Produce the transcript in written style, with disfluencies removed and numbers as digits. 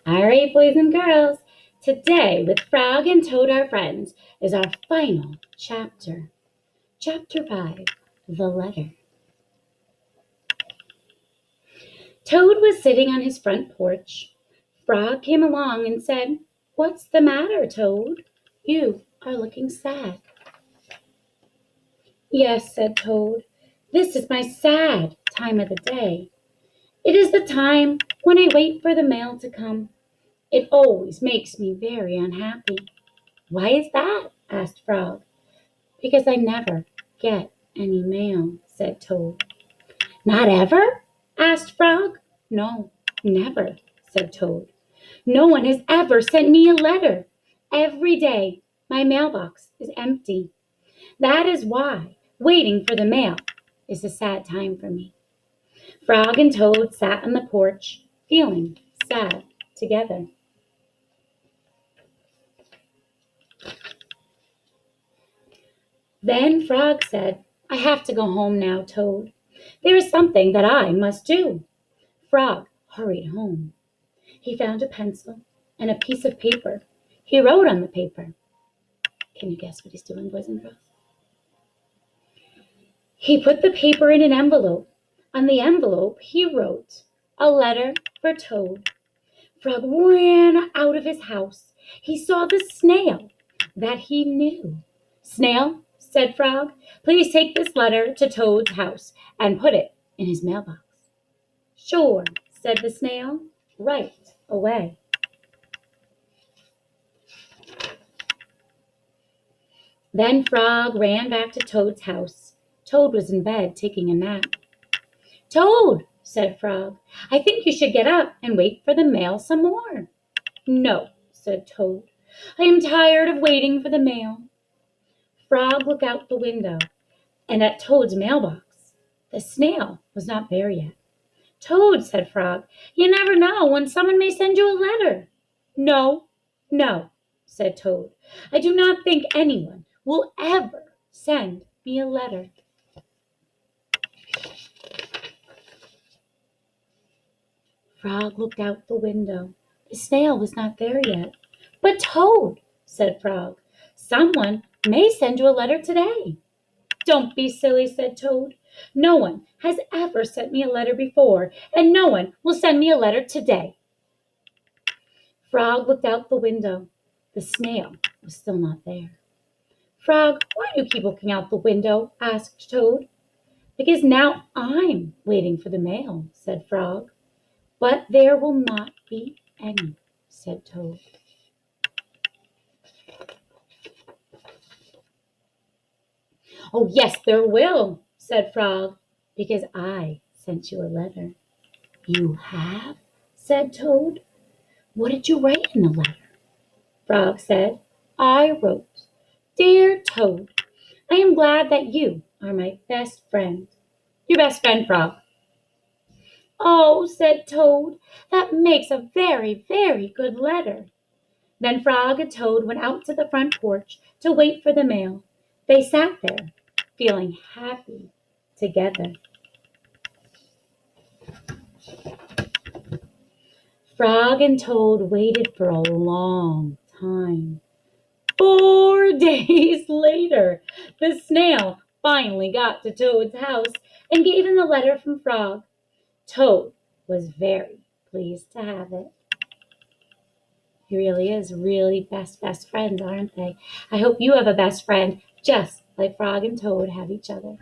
All right, boys and girls, today with Frog and Toad, our friends, is our final chapter. Chapter 5, The Letter. Toad was sitting on his front porch. Frog came along and said, "What's the matter, Toad? You are looking sad." "Yes," said Toad, "this is my sad time of the day. It is the time when I wait for the mail to come. It always makes me very unhappy." "Why is that?" asked Frog. "Because I never get any mail," said Toad. "Not ever?" asked Frog. "No, never," said Toad. "No one has ever sent me a letter. Every day my mailbox is empty. That is why waiting for the mail is a sad time for me." Frog and Toad sat on the porch, feeling sad together. Then Frog said, "I have to go home now, Toad. There is something that I must do." Frog hurried home. He found a pencil and a piece of paper. He wrote on the paper. Can you guess what he's doing, boys and girls? He put the paper in an envelope. On the envelope, he wrote, "A letter for Toad." Frog ran out of his house. He saw the snail that he knew. "Snail," said Frog, "please take this letter to Toad's house and put it in his mailbox." "Sure," said the snail, "right away." Then Frog ran back to Toad's house. Toad was in bed taking a nap. "Toad," said Frog, "I think you should get up and wait for the mail some more." "No," said Toad, "I am tired of waiting for the mail." Frog looked out the window and at Toad's mailbox. The snail was not there yet. "Toad," said Frog, "you never know when someone may send you a letter." "No, no," said Toad, "I do not think anyone will ever send me a letter." Frog looked out the window. The snail was not there yet. "But Toad," said Frog, "someone may send you a letter today." "Don't be silly," said Toad. "No one has ever sent me a letter before, and no one will send me a letter today." Frog looked out the window. The snail was still not there. "Frog, why do you keep looking out the window?" asked Toad. "Because now I'm waiting for the mail," said Frog. "But there will not be any," said Toad. "Oh, yes, there will," said Frog, "because I sent you a letter." "You have?" said Toad. "What did you write in the letter?" Frog said, "I wrote, 'Dear Toad, I am glad that you are my best friend.'" "Your best friend, Frog." "Oh," said Toad, "that makes a very, very good letter." Then Frog and Toad went out to the front porch to wait for the mail. They sat there, feeling happy together. Frog and Toad waited for a long time. 4 days later, the snail finally got to Toad's house and gave him the letter from Frog. Toad was very pleased to have it. He really is really best friends, aren't they? I hope you have a best friend just like Frog and Toad have each other.